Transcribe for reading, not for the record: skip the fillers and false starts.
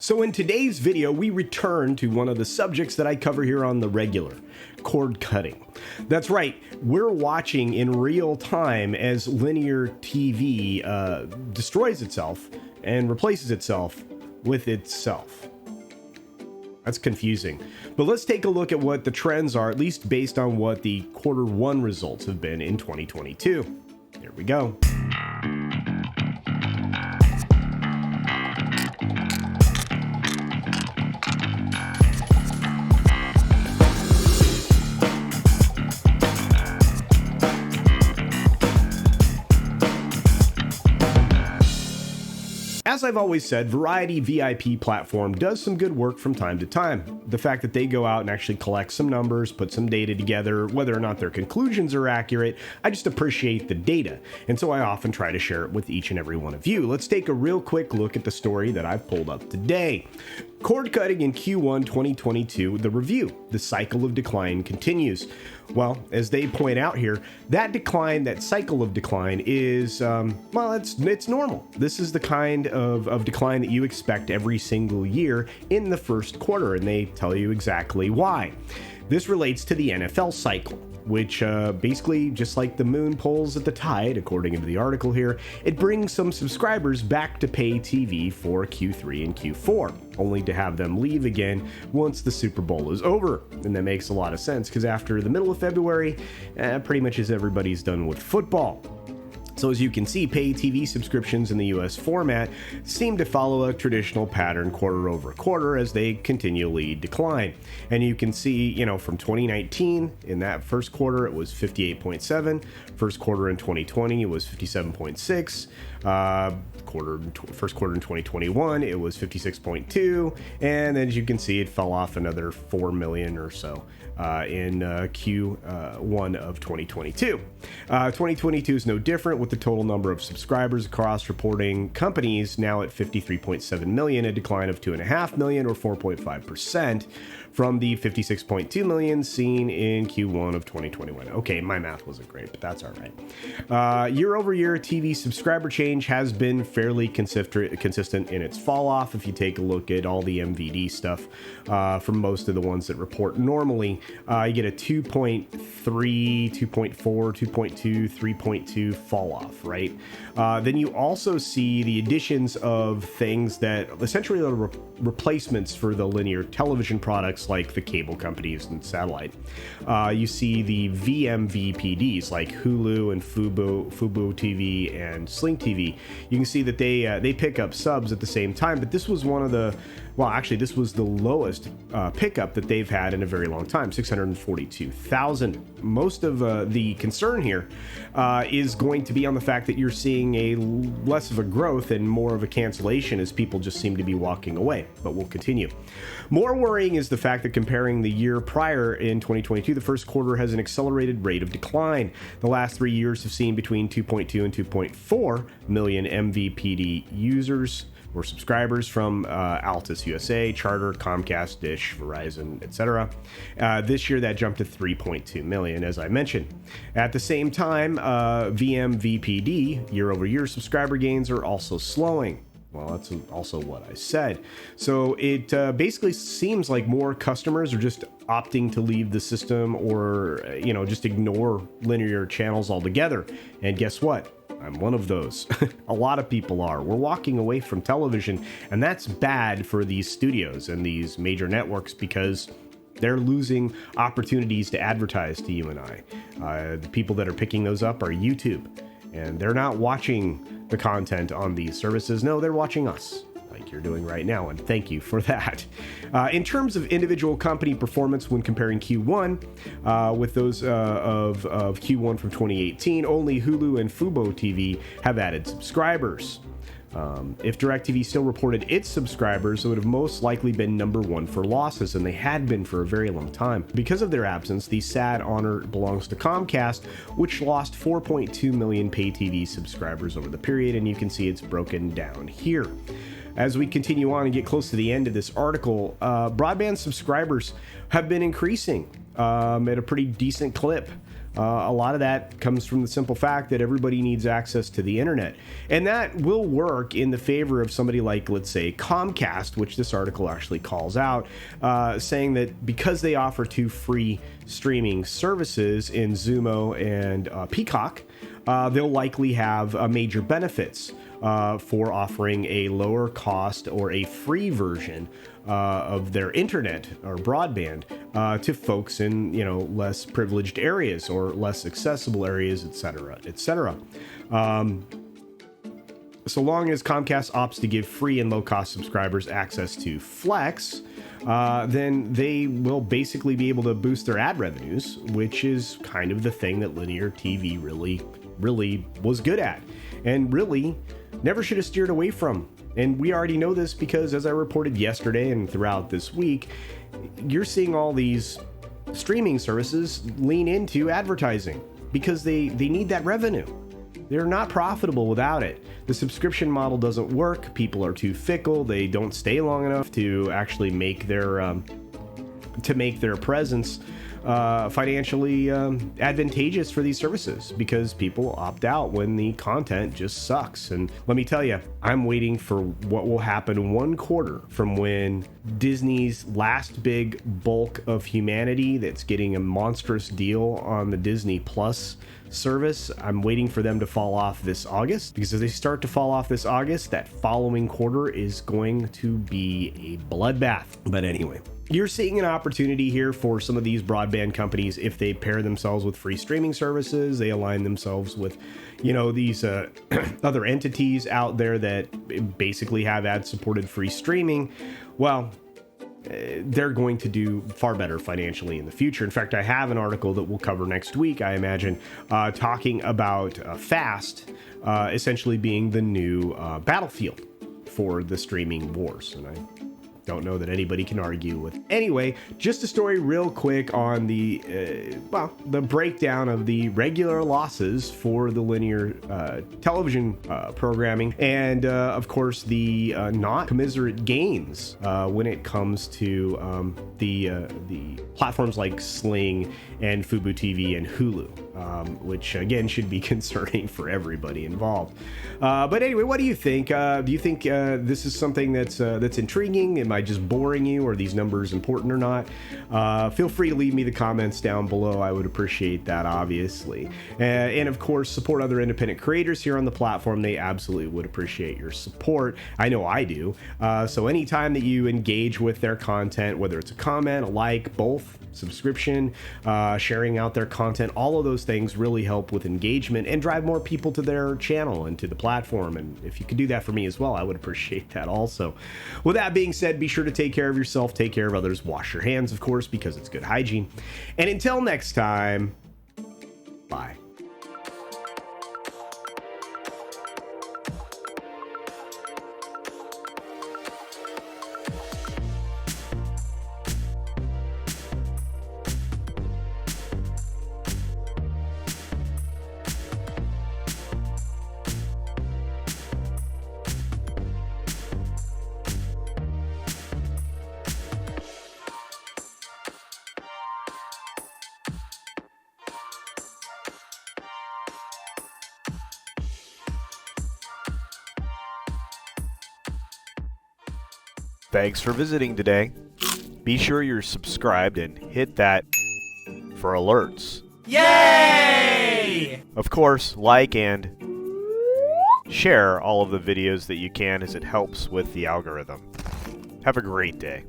So in today's video, we return to one of the subjects that I cover here on the regular, cord cutting. That's right, we're watching in real time as linear TV destroys itself and replaces itself with itself. That's confusing. But let's take a look at what the trends are, at least based on what the Q1 results have been in 2022. Here we go. As I've always said, Variety VIP platform does some good work from time to time. The fact that they go out and actually collect some numbers, put some data together, whether or not their conclusions are accurate, I just appreciate the data. And so I often try to share it with each and every one of you. Let's take a real quick look at the story that I've pulled up today. Cord cutting in Q1 2022, the review. The cycle of decline continues. Well, as they point out here, that decline, that cycle of decline is, well, it's normal. This is the kind of decline that you expect every single year in the first quarter, and they tell you exactly why. This relates to the NFL cycle, which basically, just like the moon pulls at the tide, according to the article here, it brings some subscribers back to pay TV for Q3 and Q4, only to have them leave again once the Super Bowl is over. And that makes a lot of sense, because after the middle of February, pretty much as everybody's done with football. So as you can see, pay TV subscriptions in the US format seem to follow a traditional pattern quarter over quarter as they continually decline. And you can see, from 2019, in that first quarter, it was 58.7. First quarter in 2020, it was 57.6. First quarter in 2021, it was 56.2. And then as you can see, it fell off another 4 million or so in Q1 of 2022. 2022 is no different, with the total number of subscribers across reporting companies now at 53.7 million, a decline of 2.5 million or 4.5% from the 56.2 million seen in Q1 of 2021. Okay, my math wasn't great, but that's all right. Year over year, TV subscriber change has been fairly consistent in its fall off. If you take a look at all the MVD stuff from most of the ones that report normally, you get a 2.3, 2.4, 2.2, 3.2 fall off, right? Then you also see the additions of things that essentially are replacements for the linear television products like the cable companies and satellite. You see the VMVPDs like Hulu and Fubo TV and Sling TV. You can see that they pick up subs at the same time, but this was one of the, well, actually this was the lowest pickup that they've had in a very long time, 642,000. Most of the concern here is going to be on the fact that you're seeing a less of a growth and more of a cancellation as people just seem to be walking away, but we'll continue. More worrying is the fact that comparing the year prior in 2022, the first quarter has an accelerated rate of decline. The last 3 years have seen between 2.2 and 2.4 million MVPD users or subscribers from Altus USA, Charter, Comcast, Dish, Verizon, etc. This year that jumped to 3.2 million, as I mentioned. At the same time, VMVPD year-over-year subscriber gains are also slowing. Well, that's also what I said. So it basically seems like more customers are just opting to leave the system or, just ignore linear channels altogether. And guess what? I'm one of those. A lot of people are. We're walking away from television, and that's bad for these studios and these major networks because they're losing opportunities to advertise to you and I. The people that are picking those up are YouTube, and they're not watching the content on these services. No, they're watching us, like you're doing right now, and thank you for that. In terms of individual company performance when comparing Q1 with those of Q1 from 2018, only Hulu and Fubo TV have added subscribers. If DirecTV still reported its subscribers, it would have most likely been number one for losses, and they had been for a very long time. Because of their absence, the sad honor belongs to Comcast, which lost 4.2 million pay TV subscribers over the period, and you can see it's broken down here. As we continue on and get close to the end of this article, broadband subscribers have been increasing at a pretty decent clip. A lot of that comes from the simple fact that everybody needs access to the internet. And that will work in the favor of somebody like, let's say, Comcast, which this article actually calls out, saying that because they offer 2 free streaming services in Xumo and Peacock, they'll likely have major benefits for offering a lower cost or a free version of their internet or broadband to folks in, less privileged areas or less accessible areas, etc., etc. So long as Comcast opts to give free and low-cost subscribers access to Flex, then they will basically be able to boost their ad revenues, which is kind of the thing that linear TV really was good at, and really never should have steered away from. And we already know this because, as I reported yesterday and throughout this week, you're seeing all these streaming services lean into advertising because they need that revenue. They're not profitable without it. The subscription model doesn't work. People are too fickle. They don't stay long enough to actually make their presence financially advantageous for these services, because people opt out when the content just sucks. And let me tell you, I'm waiting for what will happen 1 quarter from when Disney's last big bulk of humanity that's getting a monstrous deal on the Disney Plus service. I'm waiting for them to fall off this August, because if they start to fall off this August, that following quarter is going to be a bloodbath. But anyway, you're seeing an opportunity here for some of these broadband companies. If they pair themselves with free streaming services, they align themselves with, these other entities out there that basically have ad-supported free streaming. Well, they're going to do far better financially in the future. In fact, I have an article that we'll cover next week, I imagine, talking about Fast essentially being the new battlefield for the streaming wars. And I don't know that anybody can argue with. Anyway, just a story real quick on the breakdown of the regular losses for the linear television programming, and of course the not commiserate gains when it comes to the platforms like Sling and Fubo TV and Hulu, which again should be concerning for everybody involved. But anyway, what do you think? Do you think this is something that's intriguing? Am I just boring you? Are these numbers important or not? Feel free to leave me the comments down below. I would appreciate that, obviously. And of course, support other independent creators here on the platform. They absolutely would appreciate your support. I know I do. So anytime that you engage with their content, whether it's a comment, a like, both, subscription, sharing out their content, all of those things really help with engagement and drive more people to their channel and to the platform. And if you could do that for me as well, I would appreciate that also. With that being said, be sure to take care of yourself, take care of others, wash your hands, of course, because it's good hygiene. And until next time, bye. Thanks for visiting today. Be sure you're subscribed and hit that for alerts. Yay! Of course, like and share all of the videos that you can, as it helps with the algorithm. Have a great day.